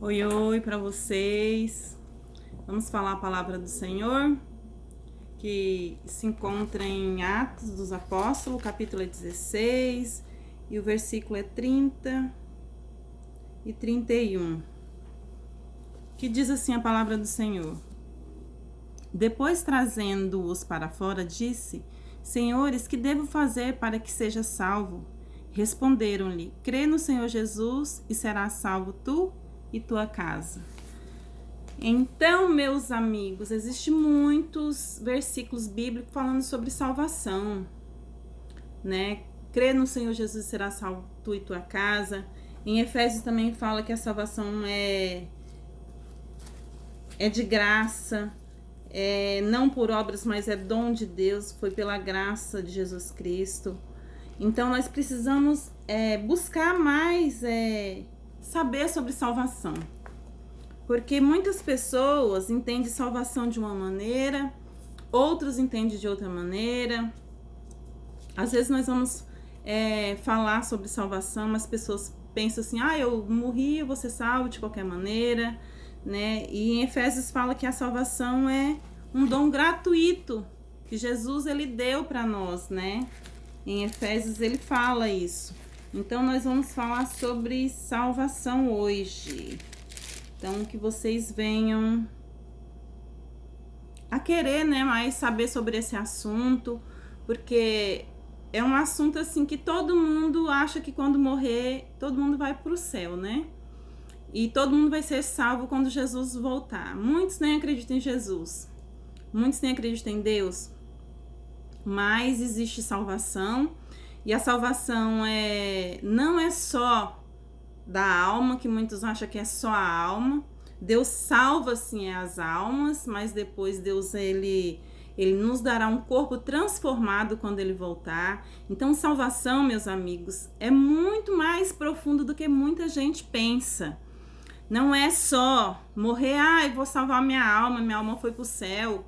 Oi, oi para vocês. Vamos falar a palavra do Senhor, que se encontra em Atos dos Apóstolos, capítulo 16, e o versículo é 30 e 31, que diz assim a palavra do Senhor. Depois, trazendo-os para fora, disse: Senhores, que devo fazer para que seja salvo? Responderam-lhe: Crê no Senhor Jesus e serás salvo tu e tua casa. Então, meus amigos, existem muitos versículos bíblicos falando sobre salvação, né? Crê no Senhor Jesus e será salvo tu e tua casa. Em Efésios também fala que a salvação é de graça, não por obras, mas é dom de Deus, foi pela graça de Jesus Cristo. Então, nós precisamos buscar mais saber sobre salvação. Porque muitas pessoas entendem salvação de uma maneira, outros entendem de outra maneira. Às vezes nós vamos falar sobre salvação, mas as pessoas pensam assim: eu morri, eu vou ser salvo de qualquer maneira, né? E em Efésios fala que a salvação é um dom gratuito que Jesus ele deu para nós, né? Em Efésios ele fala isso. Então nós vamos falar sobre salvação hoje. Então, que vocês venham a querer, né, mais saber sobre esse assunto, porque é um assunto assim que todo mundo acha que quando morrer, todo mundo vai para o céu, né? E todo mundo vai ser salvo quando Jesus voltar. Muitos nem acreditam em Jesus, muitos nem acreditam em Deus, mas existe salvação, e a salvação não é só da alma, que muitos acham que é só a alma. Deus salva sim as almas, mas depois Deus ele nos dará um corpo transformado quando ele voltar. Então, salvação, meus amigos, é muito mais profundo do que muita gente pensa. Não é só morrer, eu vou salvar minha alma foi pro céu.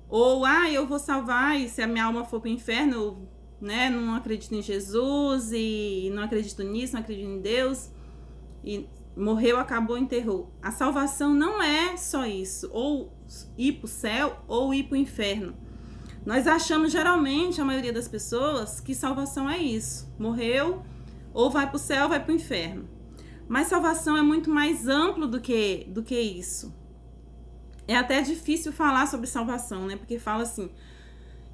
Ou, eu vou salvar, e se a minha alma for pro inferno, eu, né, não acredito em Jesus, e não acredito nisso, não acredito em Deus. E morreu, acabou, enterrou. A salvação não é só isso, ou ir para o céu ou ir para o inferno. Nós achamos, geralmente, a maioria das pessoas, que salvação é isso. Morreu, ou vai para o céu ou vai para o inferno. Mas salvação é muito mais amplo do que isso. É até difícil falar sobre salvação, né? Porque fala assim,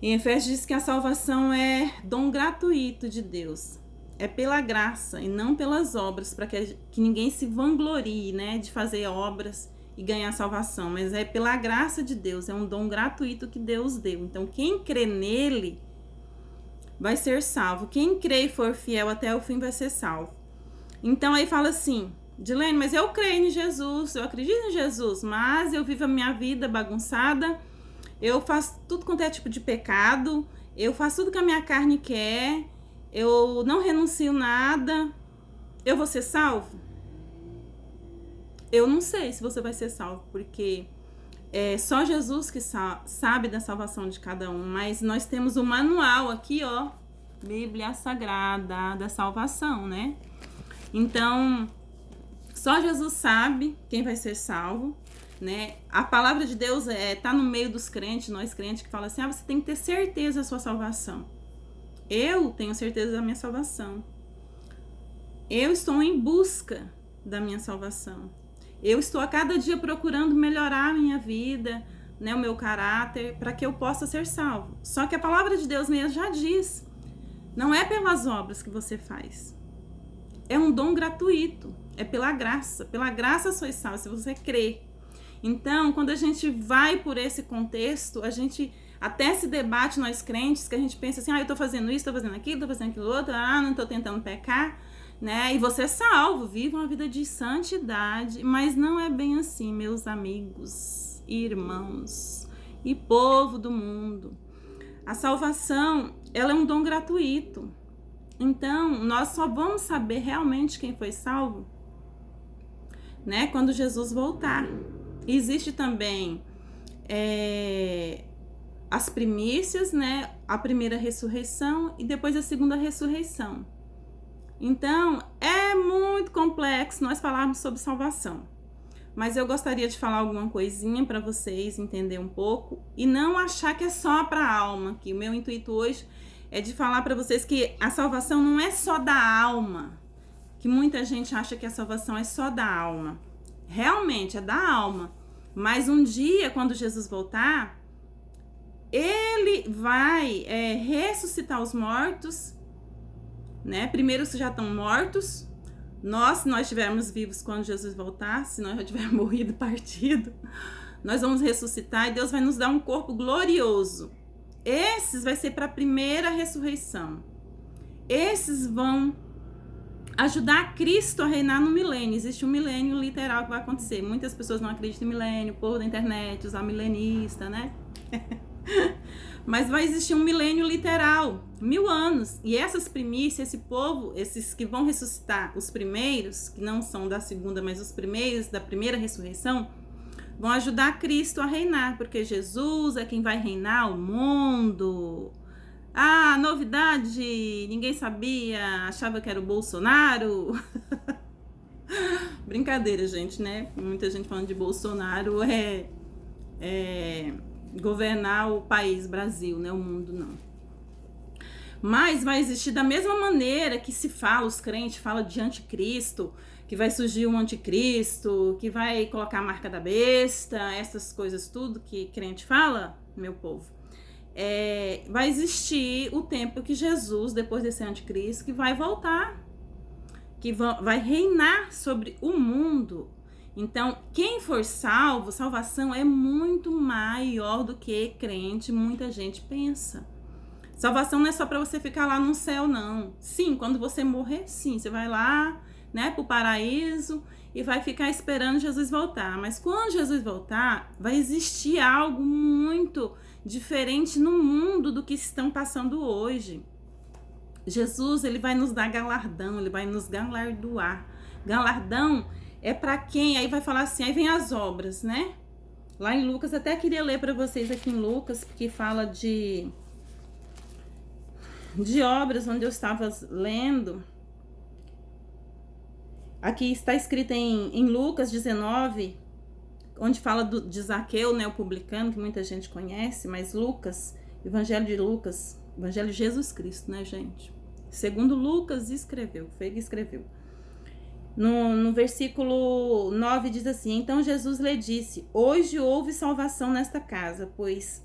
em Efésios diz que a salvação é dom gratuito de Deus. É pela graça e não pelas obras, para que ninguém se vanglorie, né, de fazer obras e ganhar salvação, mas é pela graça de Deus, é um dom gratuito que Deus deu. Então, quem crê nele vai ser salvo. Quem crê e for fiel até o fim vai ser salvo. Então, aí fala assim, Dilene, mas eu creio em Jesus, eu acredito em Jesus, mas eu vivo a minha vida bagunçada, eu faço tudo quanto é tipo de pecado, eu faço tudo que a minha carne quer, eu não renuncio nada, eu vou ser salvo? Eu não sei se você vai ser salvo, porque é só Jesus que sabe da salvação de cada um, mas nós temos um manual aqui, ó, Bíblia Sagrada da salvação, né? Então, só Jesus sabe quem vai ser salvo, né? A palavra de Deus tá no meio dos crentes, nós crentes, que fala assim, você tem que ter certeza da sua salvação. Eu tenho certeza da minha salvação. Eu estou em busca da minha salvação. Eu estou a cada dia procurando melhorar a minha vida, né, o meu caráter, para que eu possa ser salvo. Só que a palavra de Deus mesmo já diz, não é pelas obras que você faz. É um dom gratuito, é pela graça sois salvos, se você crê. Então, quando a gente vai por esse contexto, a gente até se debate nós crentes, que a gente pensa assim, eu tô fazendo isso, tô fazendo aquilo, tô fazendo aquilo outro, não tô tentando pecar, né? E você é salvo, vive uma vida de santidade, mas não é bem assim, meus amigos, irmãos e povo do mundo. A salvação, ela é um dom gratuito. Então, nós só vamos saber realmente quem foi salvo, né, quando Jesus voltar. Existe também as primícias, né? A primeira ressurreição e depois a segunda ressurreição. Então, é muito complexo nós falarmos sobre salvação. mas eu gostaria de falar alguma coisinha para vocês entender um pouco e não achar que é só para a alma, que o meu intuito hoje é de falar para vocês que a salvação não é só da alma, que muita gente acha que a salvação é só da alma. Realmente é da alma, mas um dia, quando Jesus voltar, ele vai ressuscitar os mortos, né? Primeiro os que já estão mortos. Se nós estivermos vivos quando Jesus voltar, se nós já tivermos morrido, partido, nós vamos ressuscitar e Deus vai nos dar um corpo glorioso. Esses vai ser para a primeira ressurreição. Esses vão ajudar Cristo a reinar no milênio. Existe um milênio literal que vai acontecer. Muitas pessoas não acreditam em milênio, o povo da internet, os milenistas, né? Mas vai existir um milênio literal, 1000 anos. E essas primícias, esse povo, esses que vão ressuscitar, os primeiros, que não são da segunda, mas os primeiros da primeira ressurreição, vão ajudar Cristo a reinar, porque Jesus é quem vai reinar o mundo. Ah, novidade, ninguém sabia, achava que era o Bolsonaro. Brincadeira, gente, né? Muita gente falando de Bolsonaro governar o país, Brasil, né? O mundo não. Mas vai existir da mesma maneira que se fala, os crentes falam de anticristo, que vai surgir um anticristo, que vai colocar a marca da besta, essas coisas tudo que crente fala, meu povo. Vai existir o tempo que Jesus, depois desse anticristo, que vai voltar, que vai reinar sobre o mundo. Então, quem for salvo, salvação é muito maior do que crente, muita gente pensa. Salvação não é só para você ficar lá no céu, não. Sim, quando você morrer, sim, você vai lá, né, pro paraíso e vai ficar esperando Jesus voltar. Mas quando Jesus voltar, vai existir algo muito diferente no mundo do que estão passando hoje. Jesus, ele vai nos dar galardão, ele vai nos galardoar. Galardão é para quem, aí vai falar assim, aí vem as obras, né? Lá em Lucas, até queria ler para vocês aqui em Lucas, porque fala de obras, onde eu estava lendo. Aqui está escrito em Lucas 19, onde fala de Zaqueu, né, o publicano, que muita gente conhece, mas Lucas, Evangelho de Lucas, Evangelho de Jesus Cristo, né, gente? Segundo Lucas escreveu, foi ele que escreveu. No versículo 9 diz assim: então Jesus lhe disse, hoje houve salvação nesta casa, pois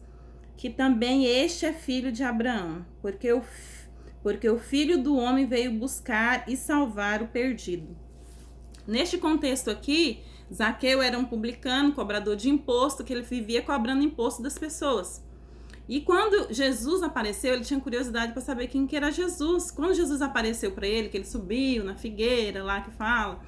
que também este é filho de Abraão, porque o filho do homem veio buscar e salvar o perdido. Neste contexto aqui, Zaqueu era um publicano, cobrador de imposto, que ele vivia cobrando imposto das pessoas. E quando Jesus apareceu, ele tinha curiosidade para saber quem que era Jesus. Quando Jesus apareceu para ele, que ele subiu na figueira lá que fala,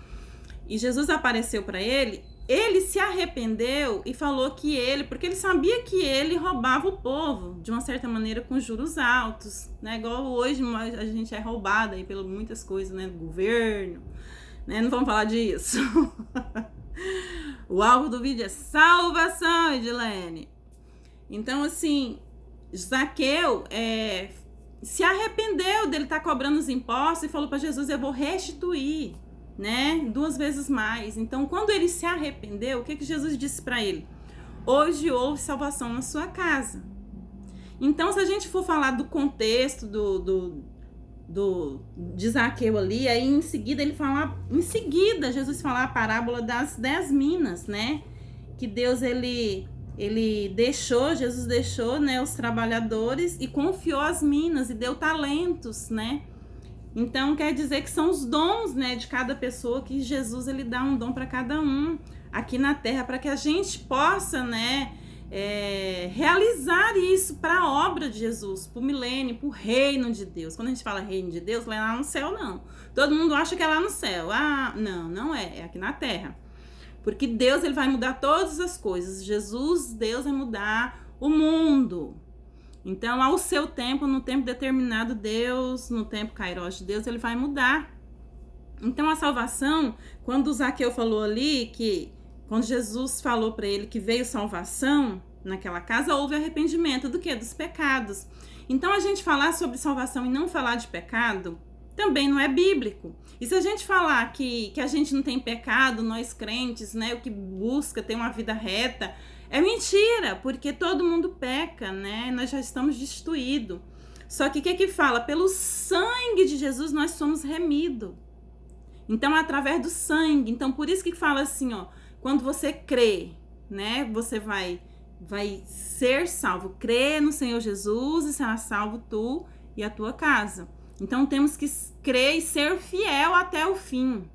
e Jesus apareceu para ele, ele se arrependeu e falou que porque ele sabia que ele roubava o povo, de uma certa maneira com juros altos, né? Igual hoje a gente é roubada aí pelas muitas coisas, né? Do governo, né? Não vamos falar disso. O alvo do vídeo é salvação, Edilene. Então, assim, Zaqueu se arrependeu dele estar cobrando os impostos e falou para Jesus, eu vou restituir, né, 2 vezes mais. Então, quando ele se arrependeu, o que Jesus disse para ele? Hoje houve salvação na sua casa. Então, se a gente for falar do contexto de Zaqueu ali, aí em seguida Jesus fala a parábola das 10 minas, né, que Deus, Jesus deixou, né, os trabalhadores e confiou as minas e deu talentos, né? Então quer dizer que são os dons, né, de cada pessoa, que Jesus ele dá um dom para cada um aqui na terra, para que a gente possa, né, realizar isso para a obra de Jesus, para o milênio, para o reino de Deus. Quando a gente fala reino de Deus, não é lá no céu, não. Todo mundo acha que é lá no céu. Ah, não é aqui na terra. Porque Deus, ele vai mudar todas as coisas. Deus vai mudar o mundo. Então, ao seu tempo, no tempo determinado, Deus, no tempo Kairos de Deus, ele vai mudar. Então, a salvação, quando o Zaqueu falou ali, quando Jesus falou para ele que veio salvação naquela casa, houve arrependimento do quê? Dos pecados. Então, a gente falar sobre salvação e não falar de pecado também não é bíblico. E se a gente falar que a gente não tem pecado, nós crentes, né, o que busca ter uma vida reta, é mentira, porque todo mundo peca, né? Nós já estamos destituídos. Só que o que fala? Pelo sangue de Jesus nós somos remidos. Então, através do sangue. Então, por isso que fala assim, ó, quando você crê, né, você vai ser salvo. Crê no Senhor Jesus e será salvo tu e a tua casa. Então, temos que crer e ser fiel até o fim,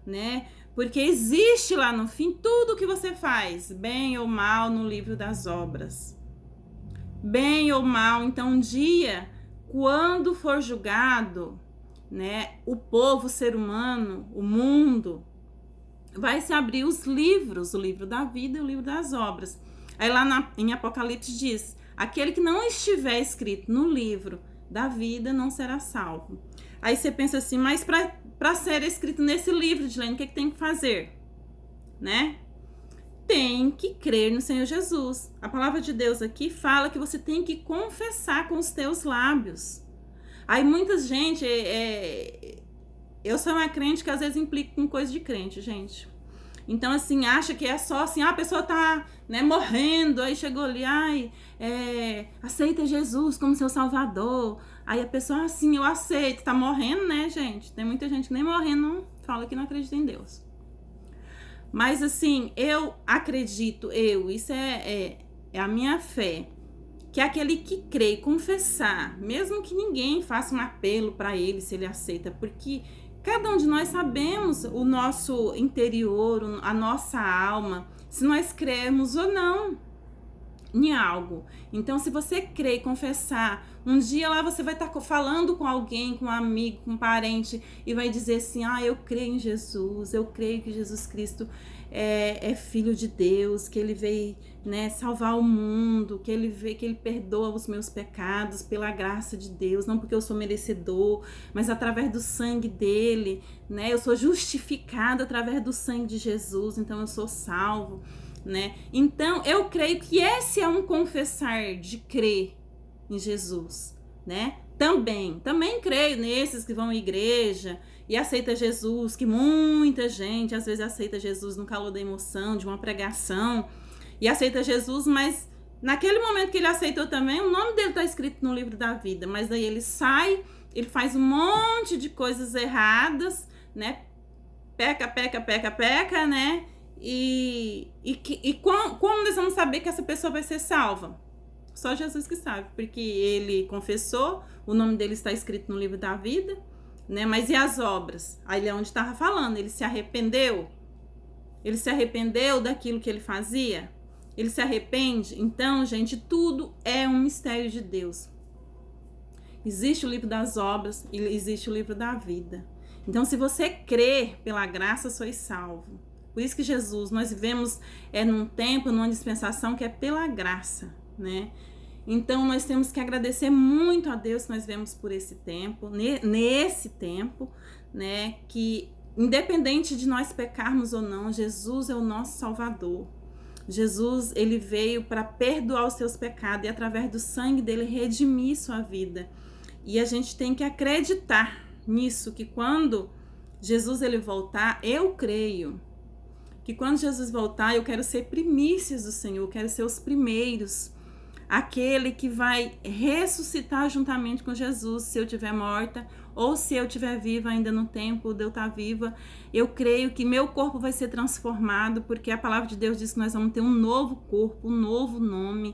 né? Porque existe lá no fim tudo que você faz, bem ou mal, no livro das obras. Bem ou mal. Então, um dia, quando for julgado, né, o povo, o ser humano, o mundo, vai se abrir os livros, o livro da vida e o livro das obras. Aí lá em Apocalipse diz, aquele que não estiver escrito no livro da vida não será salvo. Aí você pensa assim, mas para ser escrito nesse livro, Dilene, o que tem que fazer? Né? Tem que crer no Senhor Jesus. A palavra de Deus aqui fala que você tem que confessar com os teus lábios. Aí muita gente, eu sou uma crente que às vezes implica com coisa de crente, gente. Então, assim, acha que é só assim, a pessoa tá, né, morrendo, aí chegou ali, aceita Jesus como seu salvador. Aí a pessoa, assim, eu aceito, tá morrendo, né, gente? Tem muita gente que nem morrendo fala que não acredita em Deus. Mas, assim, eu acredito, isso é a minha fé, que aquele que crê e confessar, mesmo que ninguém faça um apelo para ele se ele aceita, porque cada um de nós sabemos o nosso interior, a nossa alma, se nós cremos ou não em algo. Então, se você crer e confessar, um dia lá você vai estar falando com alguém, com um amigo, com um parente, e vai dizer assim, eu creio em Jesus, eu creio que Jesus Cristo é filho de Deus, que ele veio, né, salvar o mundo, que ele perdoa os meus pecados pela graça de Deus, não porque eu sou merecedor, mas através do sangue dele, né, eu sou justificado através do sangue de Jesus, então eu sou salvo, né? Então eu creio que esse é um confessar de crer em Jesus, né? Também creio nesses que vão à igreja e aceita Jesus, que muita gente às vezes aceita Jesus no calor da emoção, de uma pregação, e aceita Jesus, mas naquele momento que ele aceitou também, o nome dele está escrito no livro da vida, mas daí ele sai, ele faz um monte de coisas erradas, né? Peca, né? E como nós vamos saber que essa pessoa vai ser salva? Só Jesus que sabe, porque ele confessou, o nome dele está escrito no livro da vida, né? Mas e as obras? Aí é onde estava falando, ele se arrependeu? Ele se arrependeu daquilo que ele fazia? Ele se arrepende? Então, gente, tudo é um mistério de Deus. Existe o livro das obras e existe o livro da vida. Então, se você crer pela graça, sois salvo. Por isso que Jesus, nós vivemos num tempo, numa dispensação que é pela graça, né? Então, nós temos que agradecer muito a Deus que nós vemos por esse tempo, nesse tempo, né? Que independente de nós pecarmos ou não, Jesus é o nosso Salvador. Jesus, ele veio para perdoar os seus pecados e através do sangue dele redimir sua vida. E a gente tem que acreditar nisso, que quando Jesus ele voltar, eu creio que quando Jesus voltar, eu quero ser primícias do Senhor, eu quero ser os primeiros, aquele que vai ressuscitar juntamente com Jesus, se eu estiver morta, ou se eu estiver viva ainda no tempo de eu estar viva. Eu creio que meu corpo vai ser transformado, porque a palavra de Deus diz que nós vamos ter um novo corpo, um novo nome,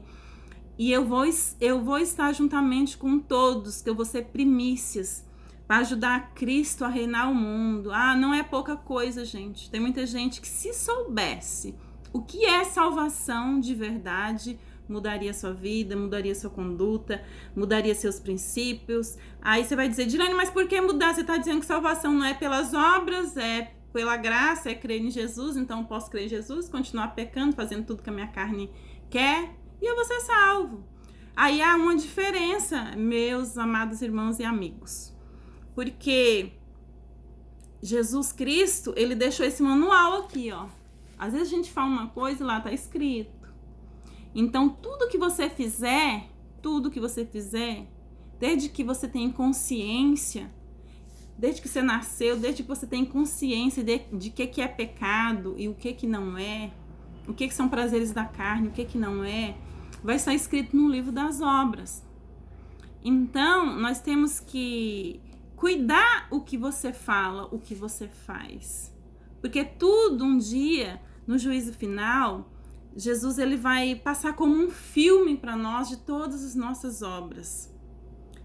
e eu vou estar juntamente com todos, que eu vou ser primícias, para ajudar Cristo a reinar o mundo. Não é pouca coisa, gente. Tem muita gente que, se soubesse o que é salvação de verdade, mudaria sua vida, mudaria sua conduta, mudaria seus princípios. Aí você vai dizer, Dilene, mas por que mudar? Você está dizendo que salvação não é pelas obras, é pela graça, é crer em Jesus, então eu posso crer em Jesus, continuar pecando, fazendo tudo que a minha carne quer, e eu vou ser salvo. Aí há uma diferença, meus amados irmãos e amigos. Porque Jesus Cristo, ele deixou esse manual aqui, ó. Às vezes a gente fala uma coisa e lá tá escrito. Então, tudo que você fizer, desde que você tenha consciência, desde que você nasceu, desde que você tem consciência de que é pecado e o que não é, o que são prazeres da carne, o que não é, vai estar escrito no livro das obras. Então, nós temos que cuidar o que você fala, o que você faz. Porque tudo um dia, no juízo final, Jesus ele vai passar como um filme para nós de todas as nossas obras.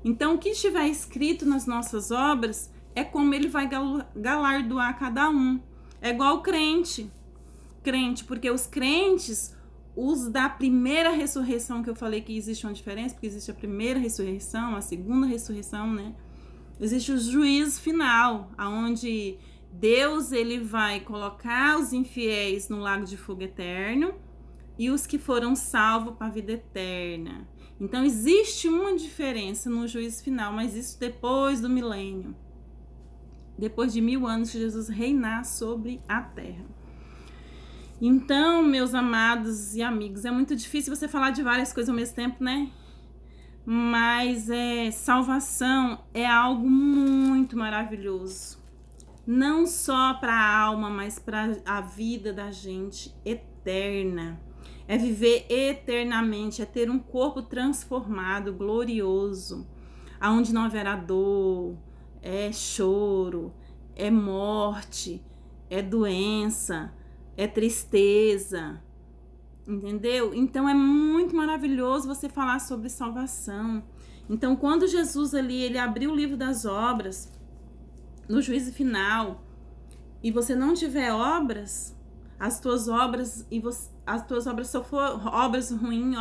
Então, o que estiver escrito nas nossas obras é como ele vai galardoar cada um. É igual o crente, porque os crentes, os da primeira ressurreição, que eu falei que existe uma diferença, porque existe a primeira ressurreição, a segunda ressurreição, né? Existe o juízo final, onde Deus ele vai colocar os infiéis no lago de fogo eterno e os que foram salvos para a vida eterna. Então existe uma diferença no juízo final, mas isso depois do milênio. Depois de 1000 anos que Jesus reinar sobre a terra. Então, meus amados e amigos, é muito difícil você falar de várias coisas ao mesmo tempo, né? Mas salvação é algo muito maravilhoso. Não só para a alma, mas para a vida da gente eterna. É viver eternamente, é ter um corpo transformado, glorioso, aonde não haverá dor, é choro, é morte, é doença, é tristeza, entendeu? Então é muito maravilhoso você falar sobre salvação. Então quando Jesus ali, ele abriu o livro das obras, no juízo final, e você não tiver obras, as tuas obras só for obras ruins,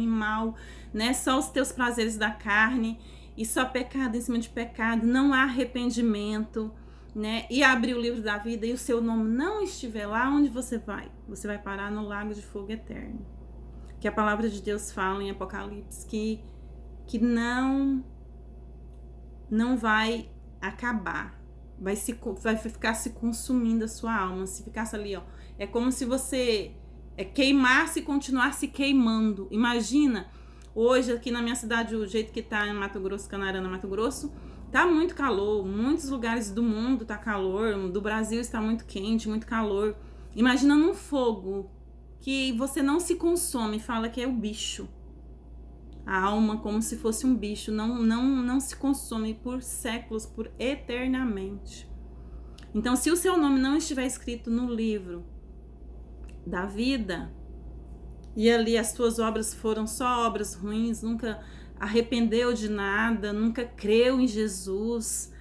mal, né? Só os teus prazeres da carne e só pecado em cima de pecado, não há arrependimento, né? E abrir o livro da vida e o seu nome não estiver lá, onde você vai? Você vai parar no lago de fogo eterno. Que a palavra de Deus fala em Apocalipse que não vai acabar. Vai ficar se consumindo a sua alma. Se ficasse ali, ó. É como se você queimasse e continuasse queimando. Imagina, hoje aqui na minha cidade, o jeito que tá em Mato Grosso, Canarana, Mato Grosso, tá muito calor. Muitos lugares do mundo tá calor. Do Brasil está muito quente, muito calor. Imagina num fogo que você não se consome. Fala que é o bicho. A alma como se fosse um bicho, não se consome por séculos, por eternamente. Então, se o seu nome não estiver escrito no livro da vida, e ali as suas obras foram só obras ruins, nunca arrependeu de nada, nunca creu em Jesus,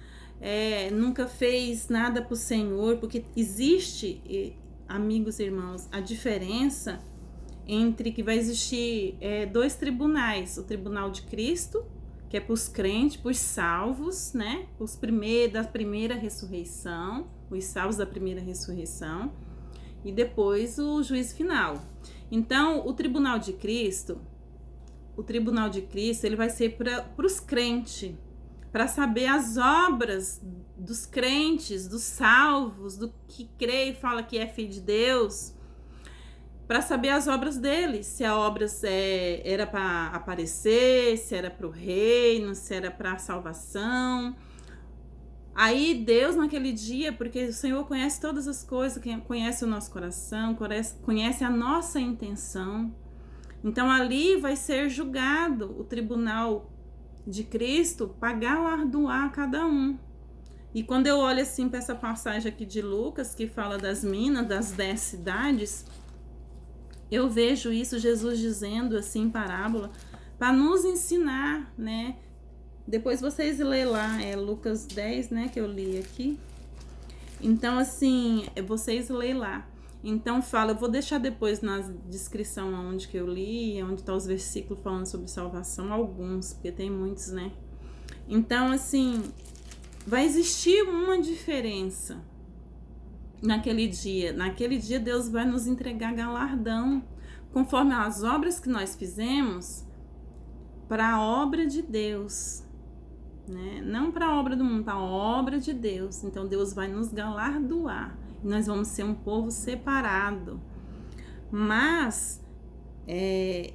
nunca fez nada para o Senhor, porque existe, amigos e irmãos, a diferença entre que vai existir 2 tribunais, o tribunal de Cristo, que é para os crentes, para os salvos, né? Da primeira ressurreição, os salvos da primeira ressurreição, e depois o juízo final. Então, o tribunal de Cristo, ele vai ser para os crentes, para saber as obras dos crentes, dos salvos, do que crê e fala que é filho de Deus, para saber as obras dele, se a obra era para aparecer, se era para o reino, se era para a salvação. Aí Deus naquele dia, porque o Senhor conhece todas as coisas, conhece o nosso coração, conhece a nossa intenção. Então ali vai ser julgado o tribunal de Cristo para galardoar cada um. E quando eu olho assim para essa passagem aqui de Lucas, que fala das minas, das 10 cidades, eu vejo isso, Jesus dizendo assim em parábola, para nos ensinar, né? Depois vocês lêem lá, Lucas 10, né, que eu li aqui. Então, assim, vocês lêem lá. Então, eu vou deixar depois na descrição onde que eu li, onde tá os versículos falando sobre salvação, alguns, porque tem muitos, né? Então, assim, vai existir uma diferença naquele dia. Naquele dia Deus vai nos entregar galardão conforme as obras que nós fizemos para a obra de Deus, né? Não para a obra do mundo, para a obra de Deus. Então Deus vai nos galardoar e nós vamos ser um povo separado. Mas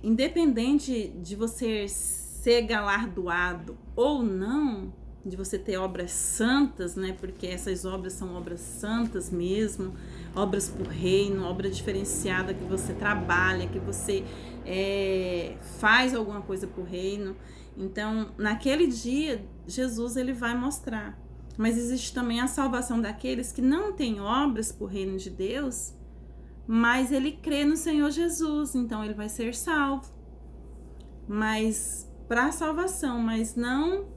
independente de você ser galardoado ou não, de você ter obras santas, né? Porque essas obras são obras santas mesmo, obras por reino, obra diferenciada que você trabalha, que você faz alguma coisa por reino. Então, naquele dia, Jesus ele vai mostrar. Mas existe também a salvação daqueles que não têm obras por reino de Deus, mas ele crê no Senhor Jesus, então ele vai ser salvo. Mas para a salvação, mas não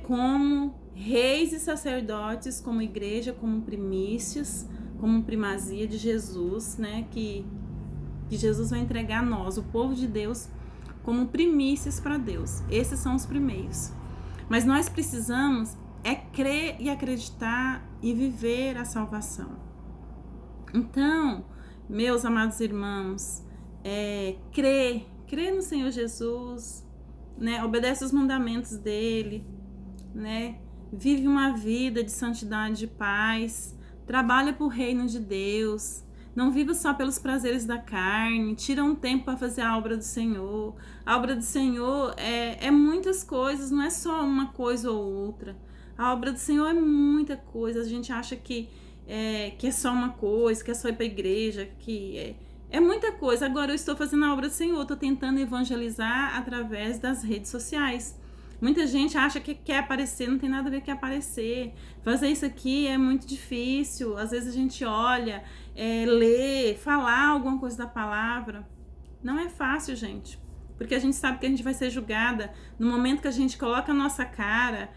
como reis e sacerdotes, como igreja, como primícias, como primazia de Jesus, né? Que Jesus vai entregar a nós, o povo de Deus, como primícias para Deus. Esses são os primeiros. Mas nós precisamos crer e acreditar e viver a salvação. Então, meus amados irmãos, crê no Senhor Jesus, né? Obedece os mandamentos dele, né? Vive uma vida de santidade e paz, trabalha para o reino de Deus, não viva só pelos prazeres da carne, tira um tempo para fazer a obra do Senhor. A obra do Senhor é muitas coisas, não é só uma coisa ou outra. A obra do Senhor é muita coisa. A gente acha que é só uma coisa, que é só ir para a igreja, que é muita coisa. Agora eu estou fazendo a obra do Senhor, estou tentando evangelizar através das redes sociais. Muita gente acha que quer aparecer, não tem nada a ver com aparecer. Fazer isso aqui é muito difícil. Às vezes a gente olha, lê, falar alguma coisa da palavra. Não é fácil, gente. Porque a gente sabe que a gente vai ser julgada. No momento que a gente coloca a nossa cara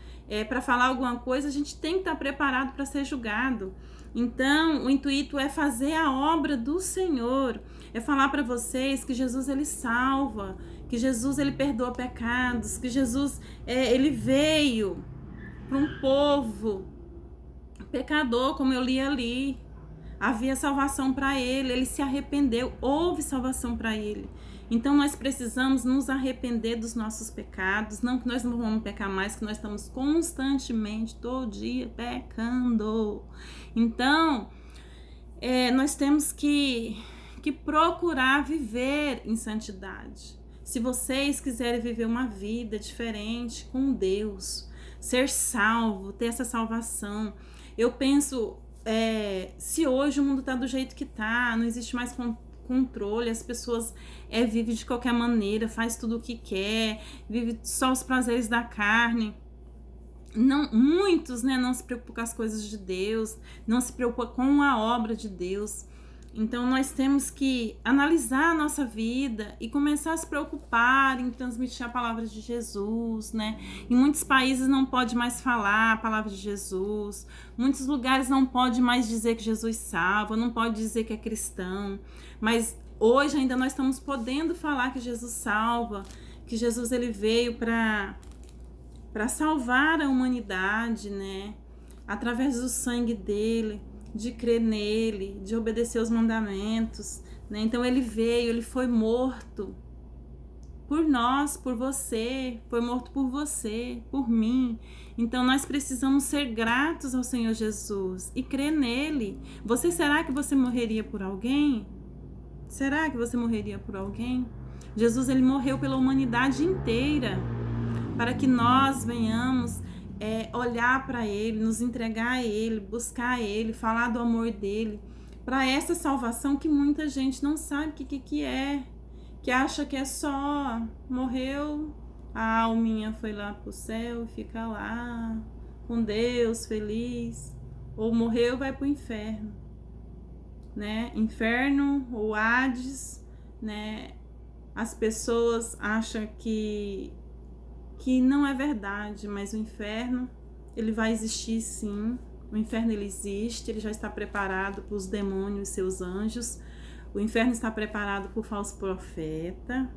para falar alguma coisa, a gente tem que estar preparado para ser julgado. Então, o intuito é fazer a obra do Senhor. É falar para vocês que Jesus, ele salva, que Jesus, ele perdoa pecados, que Jesus, ele veio para um povo pecador, como eu li ali. Havia salvação para ele se arrependeu, houve salvação para ele. Então nós precisamos nos arrepender dos nossos pecados, não que nós não vamos pecar mais, que nós estamos constantemente, todo dia, pecando. Então, nós temos que procurar viver em santidade. Se vocês quiserem viver uma vida diferente com Deus, ser salvo, ter essa salvação, eu penso, se hoje o mundo está do jeito que está, não existe mais controle, as pessoas vivem de qualquer maneira, faz tudo o que quer, vive só os prazeres da carne. Não, muitos, né, não se preocupam com as coisas de Deus, não se preocupam com a obra de Deus. Então nós temos que analisar a nossa vida e começar a se preocupar em transmitir a palavra de Jesus, né? Em muitos países não pode mais falar a palavra de Jesus, muitos lugares não pode mais dizer que Jesus salva, não pode dizer que é cristão, mas hoje ainda nós estamos podendo falar que Jesus salva, que Jesus ele veio para salvar a humanidade, né? Através do sangue dele, de crer nele, de obedecer os mandamentos, né? Então ele veio, ele foi morto por nós, por você, foi morto por você, por mim. Então nós precisamos ser gratos ao Senhor Jesus e crer nele. Será que você morreria por alguém? Será que você morreria por alguém? Jesus, ele morreu pela humanidade inteira, para que nós venhamos olhar para ele, nos entregar a ele, buscar ele, falar do amor dele, para essa salvação que muita gente não sabe o que é, que acha que é só morreu, a alminha foi lá pro céu e fica lá com Deus, feliz, ou morreu, vai pro inferno, né? Inferno ou Hades, né? As pessoas acham que não é verdade, mas o inferno, ele vai existir sim. O inferno, ele existe, ele já está preparado para os demônios e seus anjos. O inferno está preparado por falso profeta.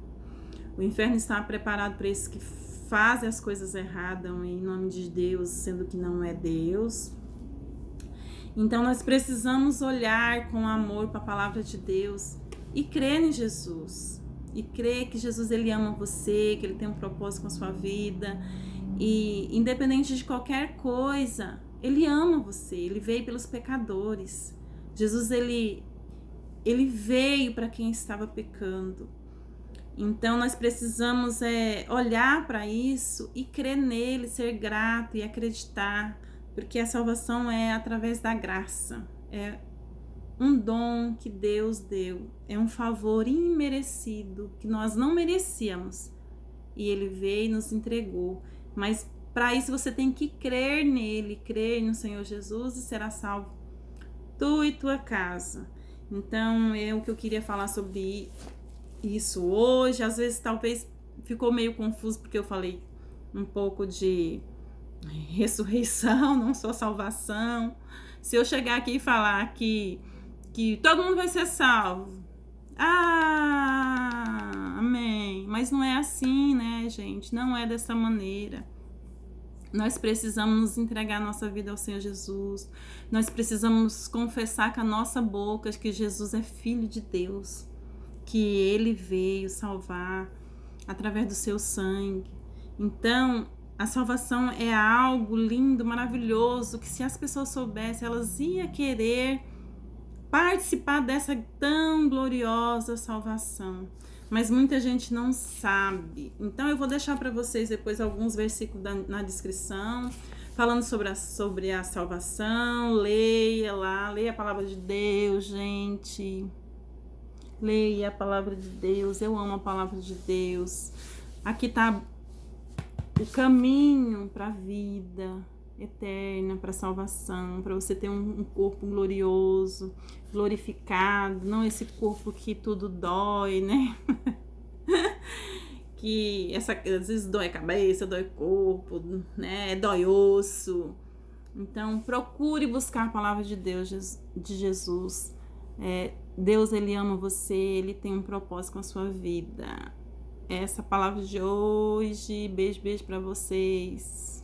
O inferno está preparado para esses que fazem as coisas erradas em nome de Deus, sendo que não é Deus. Então nós precisamos olhar com amor para a palavra de Deus e crer em Jesus. E crer que Jesus, ele ama você, que ele tem um propósito com a sua vida. E independente de qualquer coisa, ele ama você, ele veio pelos pecadores. Jesus, ele veio para quem estava pecando. Então nós precisamos olhar para isso e crer nele, ser grato e acreditar, porque a salvação é através da graça, é um dom que Deus deu, é um favor imerecido que nós não merecíamos e ele veio e nos entregou. Mas para isso você tem que crer nele, crer no Senhor Jesus e será salvo tu e tua casa. Então é o que eu queria falar sobre isso hoje. Às vezes talvez ficou meio confuso porque eu falei um pouco de ressurreição, não só salvação. Se eu chegar aqui e falar que todo mundo vai ser salvo, amém, mas não é assim, né, gente? Não é dessa maneira. Nós precisamos nos entregar a nossa vida ao Senhor Jesus. Nós precisamos confessar com a nossa boca que Jesus é Filho de Deus, que Ele veio salvar através do seu sangue. Então, a salvação é algo lindo, maravilhoso, que se as pessoas soubessem, elas iam querer participar dessa tão gloriosa salvação. Mas muita gente não sabe. Então eu vou deixar para vocês depois alguns versículos na descrição, falando sobre a salvação. Leia lá, leia a palavra de Deus, gente. Leia a palavra de Deus. Eu amo a palavra de Deus. Aqui está o caminho para a vida eterna, para a salvação, para você ter um corpo glorioso, glorificado, não esse corpo que tudo dói, né? Que às vezes dói a cabeça, dói o corpo, né? Dói osso. Então procure buscar a palavra de Deus, de Jesus. Deus, ele ama você, ele tem um propósito com a sua vida. Essa palavra de hoje. Beijo para vocês.